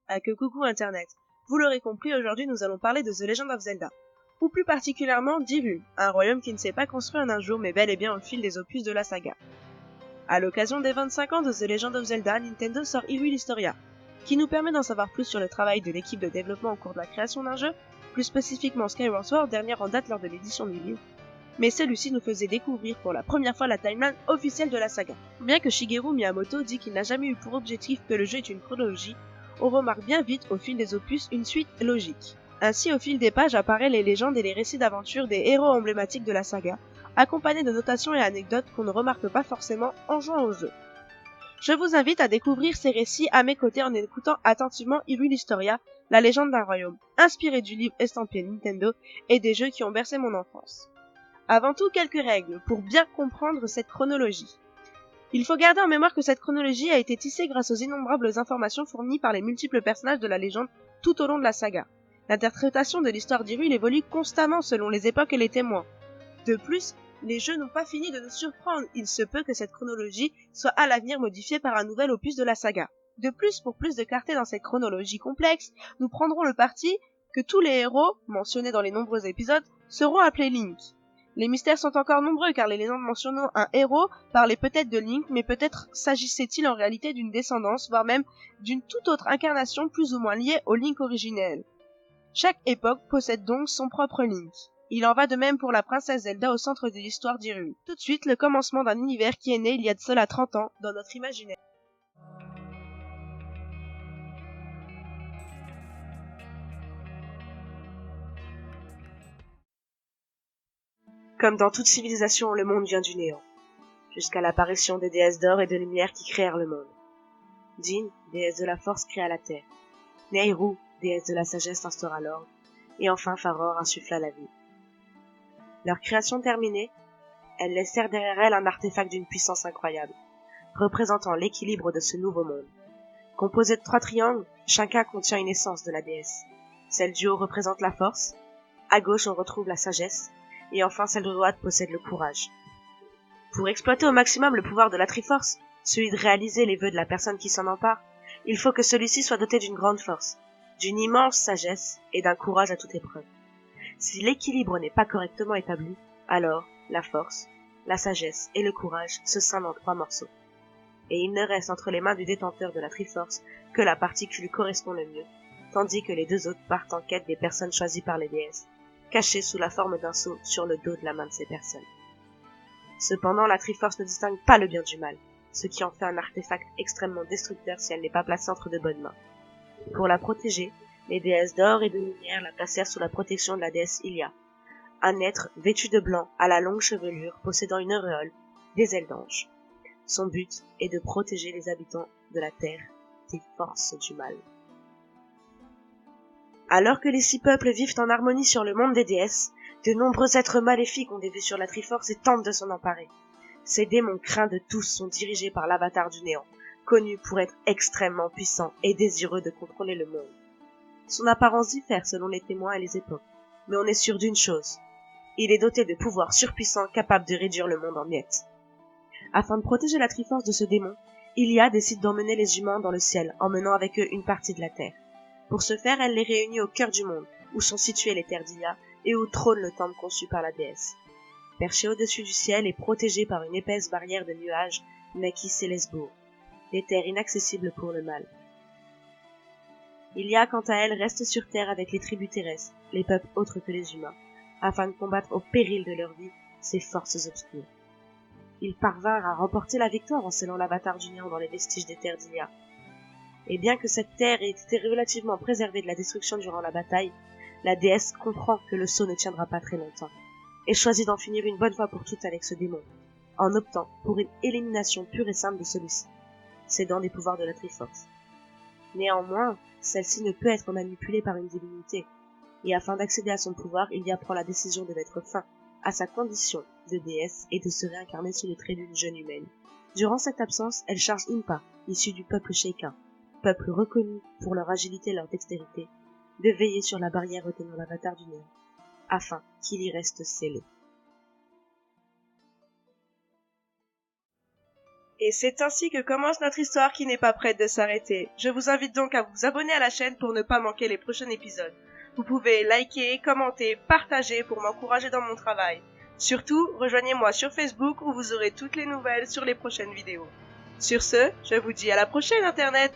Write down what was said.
Ah que coucou Internet. Vous l'aurez compris, aujourd'hui nous allons parler de The Legend of Zelda. Ou plus particulièrement d'Hyrule, un royaume qui ne s'est pas construit en un jour mais bel et bien au fil des opus de la saga. À l'occasion des 25 ans de The Legend of Zelda, Nintendo sort Hyrule Historia, qui nous permet d'en savoir plus sur le travail de l'équipe de développement au cours de la création d'un jeu, plus spécifiquement Skyward Sword, dernière en date lors de l'édition du livre. Mais celui-ci nous faisait découvrir pour la première fois la timeline officielle de la saga. Bien que Shigeru Miyamoto dit qu'il n'a jamais eu pour objectif que le jeu est une chronologie, on remarque bien vite au fil des opus une suite logique. Ainsi, au fil des pages apparaissent les légendes et les récits d'aventure des héros emblématiques de la saga, accompagnés de notations et anecdotes qu'on ne remarque pas forcément en jouant au jeu. Je vous invite à découvrir ces récits à mes côtés en écoutant attentivement Hyrule Historia, la légende d'un royaume, inspiré du livre estampillé Nintendo et des jeux qui ont bercé mon enfance. Avant tout, quelques règles pour bien comprendre cette chronologie. Il faut garder en mémoire que cette chronologie a été tissée grâce aux innombrables informations fournies par les multiples personnages de la légende tout au long de la saga. L'interprétation de l'histoire d'Hyrule évolue constamment selon les époques et les témoins. De plus, les jeux n'ont pas fini de nous surprendre, il se peut que cette chronologie soit à l'avenir modifiée par un nouvel opus de la saga. De plus, pour plus de clarté dans cette chronologie complexe, nous prendrons le parti que tous les héros, mentionnés dans les nombreux épisodes, seront appelés Link. Les mystères sont encore nombreux car les légendes mentionnant un héros parlaient peut-être de Link, mais peut-être s'agissait-il en réalité d'une descendance, voire même d'une toute autre incarnation plus ou moins liée au Link originel. Chaque époque possède donc son propre Link. Il en va de même pour la princesse Zelda au centre de l'histoire d'Hyrule. Tout de suite, le commencement d'un univers qui est né il y a de cela 30 ans dans notre imaginaire. Comme dans toute civilisation, le monde vient du néant, jusqu'à l'apparition des déesses d'or et de lumière qui créèrent le monde. Din, déesse de la force, créa la terre. Nehru, déesse de la sagesse, instaura l'ordre. Et enfin Faror insuffla la vie. Leur création terminée, elles laissèrent derrière elles un artefact d'une puissance incroyable, représentant l'équilibre de ce nouveau monde. Composé de 3 triangles, chacun contient une essence de la déesse. Celle du haut représente la force, à gauche on retrouve la sagesse, et enfin celle de droite possède le courage. Pour exploiter au maximum le pouvoir de la Triforce, celui de réaliser les vœux de la personne qui s'en empare, il faut que celui-ci soit doté d'une grande force, d'une immense sagesse et d'un courage à toute épreuve. Si l'équilibre n'est pas correctement établi, alors la force, la sagesse et le courage se scindent en 3 morceaux. Et il ne reste entre les mains du détenteur de la Triforce que la partie qui lui correspond le mieux, tandis que les 2 autres partent en quête des personnes choisies par les déesses, cachées sous la forme d'un sceau sur le dos de la main de ces personnes. Cependant, la Triforce ne distingue pas le bien du mal, ce qui en fait un artefact extrêmement destructeur si elle n'est pas placée entre de bonnes mains. Pour la protéger, les déesses d'or et de lumière la placèrent sous la protection de la déesse Hylia, un être vêtu de blanc à la longue chevelure possédant une auréole, des ailes d'ange. Son but est de protéger les habitants de la terre des forces du mal. Alors que les 6 peuples vivent en harmonie sur le monde des déesses, de nombreux êtres maléfiques ont des vues sur la Triforce et tentent de s'en emparer. Ces démons craints de tous sont dirigés par l'avatar du néant, connu pour être extrêmement puissant et désireux de contrôler le monde. Son apparence diffère selon les témoins et les époques, mais on est sûr d'une chose. Il est doté de pouvoirs surpuissants capables de réduire le monde en miettes. Afin de protéger la Triforce de ce démon, Hylia décide d'emmener les humains dans le ciel, emmenant avec eux une partie de la terre. Pour ce faire, elle les réunit au cœur du monde, où sont situées les terres d'Hylia, et où trône le temple conçu par la déesse. Perché au-dessus du ciel et protégé par une épaisse barrière de nuages, naquit Célesbourg, des terres inaccessibles pour le mal. Hylia, quant à elle, reste sur terre avec les tribus terrestres, les peuples autres que les humains, afin de combattre au péril de leur vie ces forces obscures. Ils parvinrent à remporter la victoire en scellant l'avatar du néant dans les vestiges des terres d'Hylia. Et bien que cette terre ait été relativement préservée de la destruction durant la bataille, la déesse comprend que le sceau ne tiendra pas très longtemps, et choisit d'en finir une bonne fois pour toutes avec ce démon, en optant pour une élimination pure et simple de celui-ci, cédant des pouvoirs de la Triforce. Néanmoins, celle-ci ne peut être manipulée par une divinité, et afin d'accéder à son pouvoir, Hylia prend la décision de mettre fin à sa condition de déesse et de se réincarner sous les traits d'une jeune humaine. Durant cette absence, elle charge Impa, issue du peuple Sheikah, peuple reconnu pour leur agilité et leur dextérité, de veiller sur la barrière retenant l'avatar du néant, afin qu'il y reste scellé. Et c'est ainsi que commence notre histoire qui n'est pas prête de s'arrêter. Je vous invite donc à vous abonner à la chaîne pour ne pas manquer les prochains épisodes. Vous pouvez liker, commenter, partager pour m'encourager dans mon travail. Surtout, rejoignez-moi sur Facebook où vous aurez toutes les nouvelles sur les prochaines vidéos. Sur ce, je vous dis à la prochaine Internet!